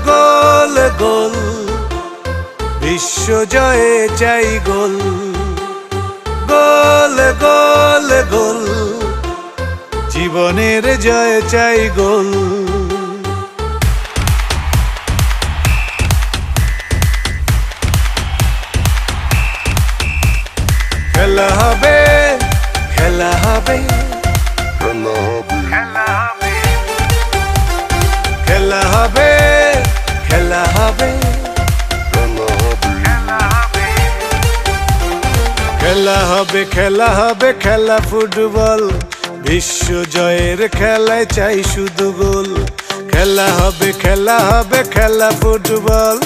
গোল গোল, বিশ্ব জয়ে চাই গোল। গোল গোল গোল, জীবনের জয়ে চাই গোল। খেলা হবে, খেলা হবে, খেলা হবে, খেলা হবে, খেলা হবে, খেলা হবে, খেলা ফুটবল। বিশ্ব জয়ের খেলায় চাই শুধু গোল। খেলা হবে, খেলা হবে, খেলা ফুটবল।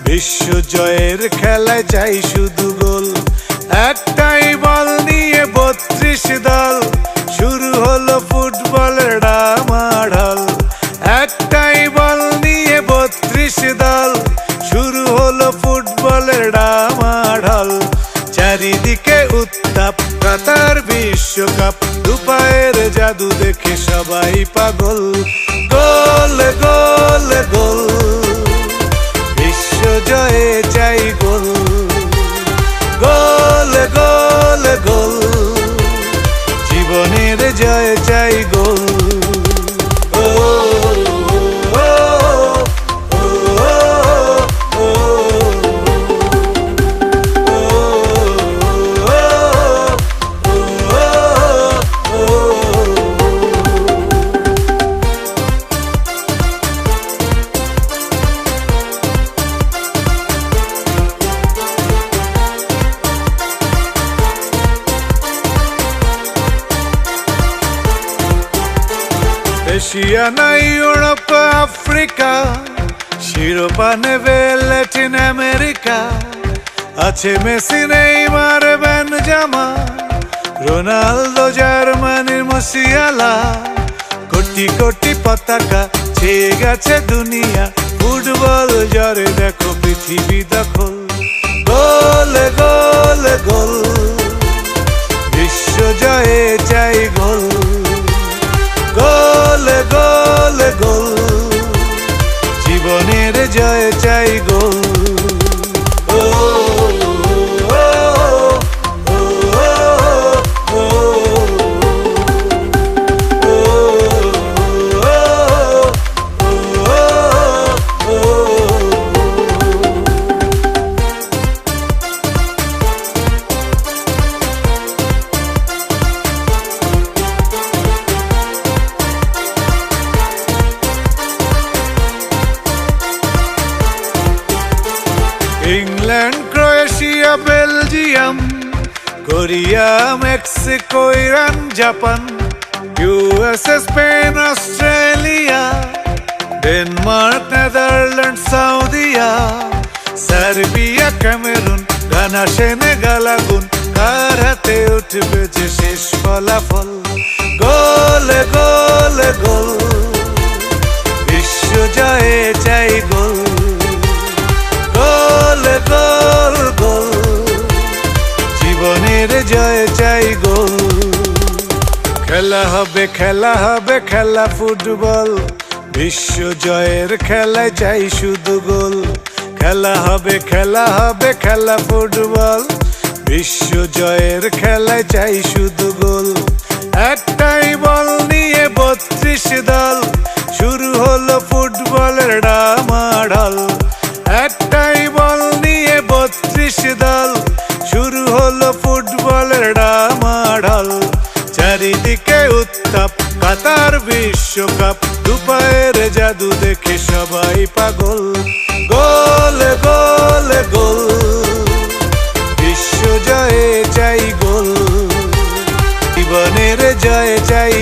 বিশ্ব জয়ের খেলায় চাই শুধু গোল। একটাই বল নিয়ে 32 দল, শুরু হলো ফুটবলের ডামাডোল। একটাই বল নিয়ে 32 দল, শুরু হলো ফুটবলের ডামাডোল। চারিদিকে উত্তাপ, কাতার বিশ্বকাপ, দুপায়ের জাদু দেখে সবাই পাগল। গোল গোল গোল, বিশ্ব জয়ে চাই গোল। গোল গোল গোল, জীবনের জয়ে চাই গোল। এশিয়া নাই ইউরোপ আফ্রিকা, শিরোপা নেবে ল্যাটিন আমেরিকা। আছে মেসি, নেইমার, বেনজেমা, রোনালদো, জার্মানির মুসিয়ালা। কোটি কোটি পতাকা ছেয়ে গেছে দুনিয়া, ফুটবল জরে দেখো পৃথিবী দখল। গোল গোল গোল, বিশ্ব জয়ে চাই গোল। গোল গোল গোল, জীবনের জয়ে চাই goal. England, Croatia, Belgium, Korea, Mexico, Iran, Japan, USA, Spain, Australia, Denmark, Netherland, সৌদিয়া, সার্বিয়া, ক্যামেরুন, ঘানা, সেনেগাল, আগুন। কার হাতে উঠবে যে শেষ ফলাফল? গোল গোল গোল, বিশ্ব জয়ে চাই গোল। গোল গোল গোল, জীবনের জয়ে চাই গোল। খেলা হবে, খেলা হবে, খেলা ফুটবল। বিশ্ব জয়ের খেলায় চাই শুধু গোল। খেলা হবে, খেলা হবে, খেলা ফুটবল। বিশ্ব জয়ের খেলায় চাই শুধু গোল। একটাই বল নিয়ে 32 দল, শুরু হলো ফুটবলের ডামাডোল। একটাই বল নিয়ে 32 দল, শুরু হলো ফুটবলের ডামাডোল। চারিদিকে উত্তাপ, কাতার বিশ্বকাপ, দুপায়ের জাদু দেখে সবাই পাগল। গোল গোল গোল, বিশ্ব জয়ে চাই গোল। জীবনের জয়ে চাই